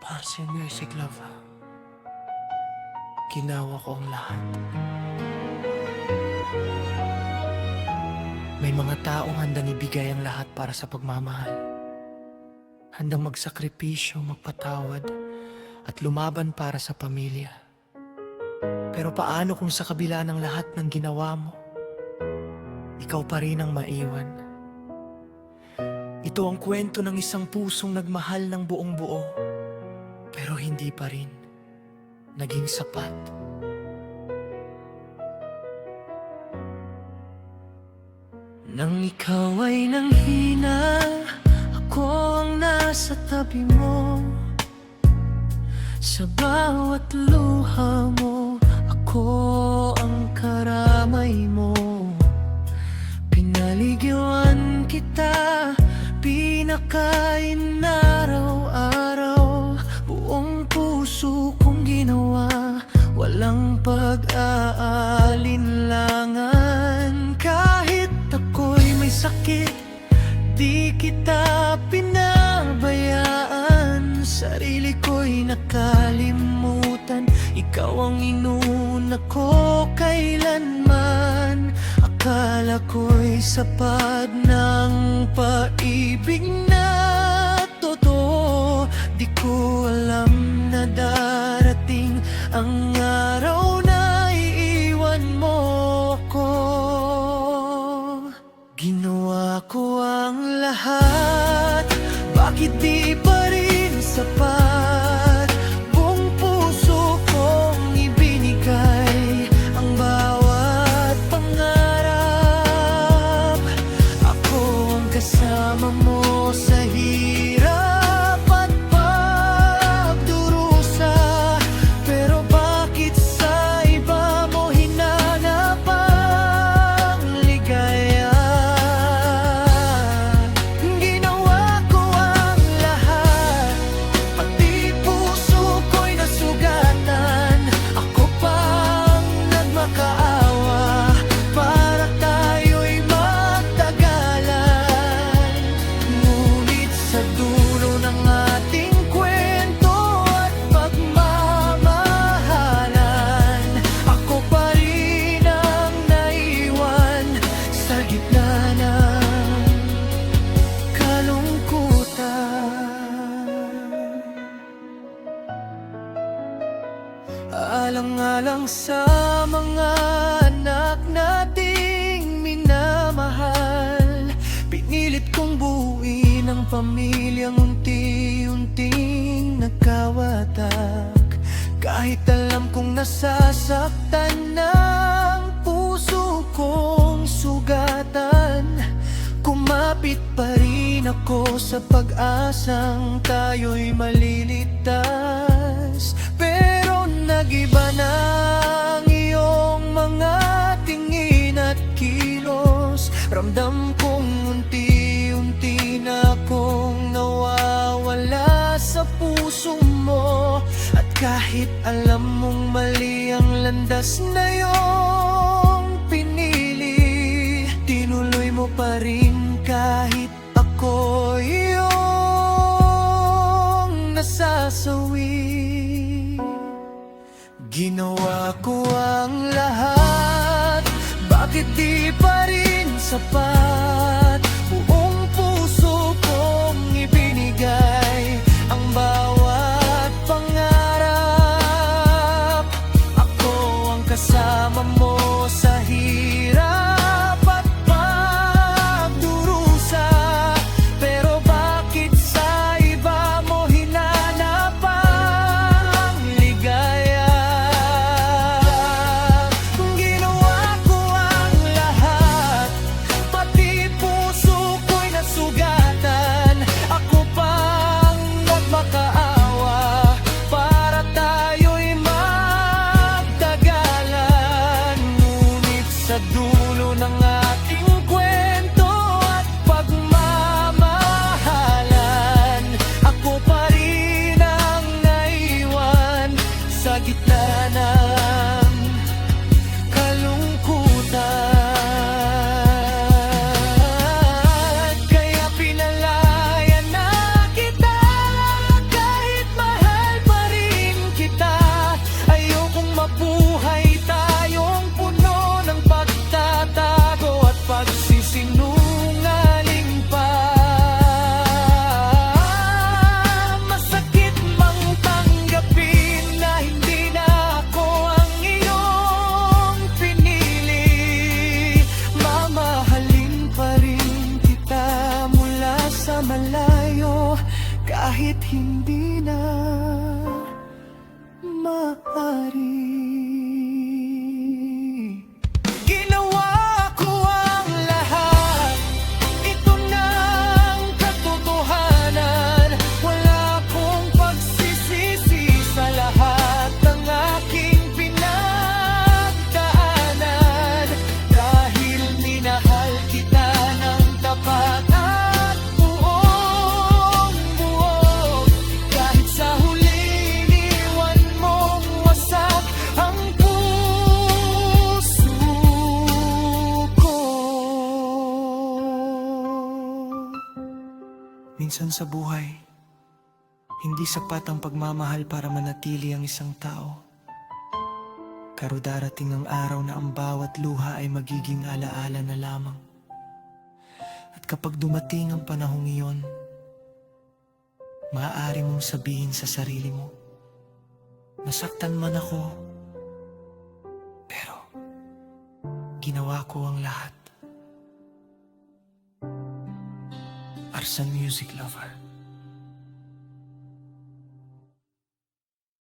Marcy Music Love, ginawa ko ang lahat. May mga taong handang ibigay ang lahat para sa pagmamahal. Handang magsakripisyo, magpatawad, at lumaban para sa pamilya. Pero paano kung sa kabila ng lahat ng ginawa mo, ikaw pa rin ang maiwan? Ito ang kwento ng isang pusong nagmahal ng buong buo, pero hindi pa rin naging sapat. Nang ikaw ay nanghina, ako ang nasa tabi mo. Sa bawat luha mo, ako ang karamay mo. Pinaligiwan kita, pinakain araw-araw. Buong puso kong ginawa, walang pag-aalinlangan. Kahit ako'y may sakit, di kita pinabayaan. Sarili ko'y nakalimutan, ikaw ang inuna ko kailanman. Akala ko'y sapat ng paibig na totoo. Di ko alam na darating ang araw na iiwan mo ako. Ginawa ko ang lahat, bakit di pa rin sapat? Buong puso kong ibinigay, ang bawat pangarap. Ako ang kasama mo sa hirap at pagdurusa. Pero bakit sa iba mo hinanap ang ligaya? Ginawa ko ang lahat, pati puso ko'y nasugatan. Ako pang nagmakaawa para tayo'y magtagalan. Ngunit sa dulo ng ating kwento at pagmamahalan, ako pa rin ang naiwan sa gitna ng kalungkutan. Alang-alang sa mga anak nating minamahal, pinilit kong buuin ang pamilyang unti-unting nagkawatak. Kahit alam kong nasasaktan ng puso kong sugatan, kumapit pa rin ako sa pag-asang tayo'y maliligtas. Pero nag-iba na ang iyong mga tingin at kilos. Ramdam kong unti-unti na akong nawawala sa puso mo. At kahit alam mong mali ang landas na iyong pinili, tinuloy mo pa rin kahit ako iyong nasasawi. Ginawa ko ang lahat, bakit di pa rin sapat? Buong puso kong ibinigay, ang bawat pangarap. Ako ang kasama kahit hindi na maaari. Ginawa ko ang lahat, ito na ang katotohanan. Wala akong pagsisisi sa lahat ng aking pinagdaanan. Dahil minahal kita ng tapat at buong buo. Kahit sa huli iniwan mong wasak ang puso ko. Minsan sa buhay, hindi sapat ang pagmamahal para manatili ang isang tao. Pero darating ang araw na ang bawat luha ay magiging alaala na lamang. At kapag dumating ang panahong iyon, maaari mong sabihin sa sarili mo, nasaktan man ako, pero ginawa ko ang lahat. Arsan Music Lover.